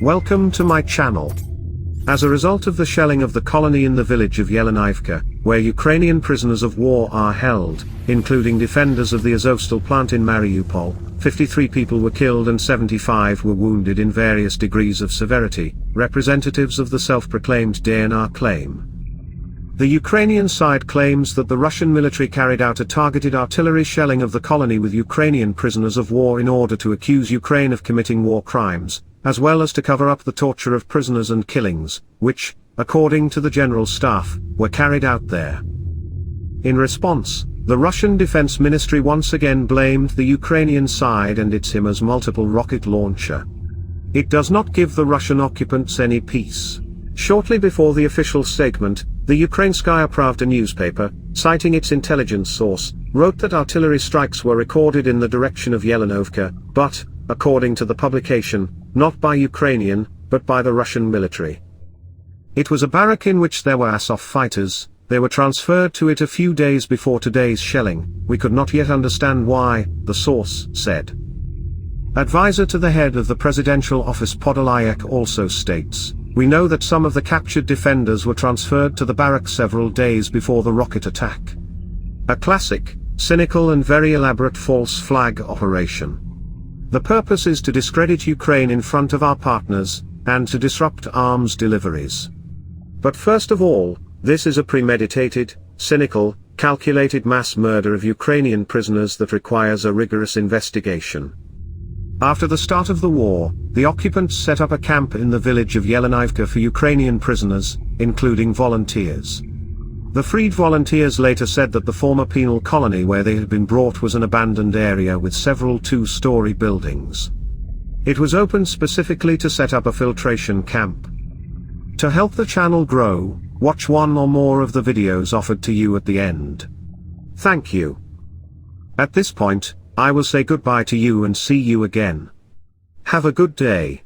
Welcome to my channel. As a result of the shelling of the colony in the village of Yelenivka, where Ukrainian prisoners of war are held, including defenders of the Azovstal plant in Mariupol, 53 people were killed and 75 were wounded in various degrees of severity, representatives of the self-proclaimed DNR claim. The Ukrainian side claims that the Russian military carried out a targeted artillery shelling of the colony with Ukrainian prisoners of war in order to accuse Ukraine of committing war crimes, as well as to cover up the torture of prisoners and killings, which, according to the General Staff, were carried out there. In response, the Russian Defense Ministry once again blamed the Ukrainian side and its HIMARS multiple rocket launcher. It does not give the Russian occupants any peace. Shortly before the official statement, the Ukrainskaya Pravda newspaper, citing its intelligence source, wrote that artillery strikes were recorded in the direction of Yelenovka, but, according to the publication, not by Ukrainian, but by the Russian military. It was a barrack in which there were Azov fighters. They were transferred to it a few days before today's shelling. We could not yet understand why, the source said. Advisor to the head of the presidential office Podolyak also states, "We know that some of the captured defenders were transferred to the barrack several days before the rocket attack." A classic, cynical and very elaborate false flag operation. The purpose is to discredit Ukraine in front of our partners, and to disrupt arms deliveries. But first of all, this is a premeditated, cynical, calculated mass murder of Ukrainian prisoners that requires a rigorous investigation. After the start of the war, the occupants set up a camp in the village of Yelenivka for Ukrainian prisoners, including volunteers. The freed volunteers later said that the former penal colony where they had been brought was an abandoned area with several two-story buildings. It was opened specifically to set up a filtration camp. To help the channel grow, watch one or more of the videos offered to you at the end. Thank you. At this point, I will say goodbye to you and see you again. Have a good day.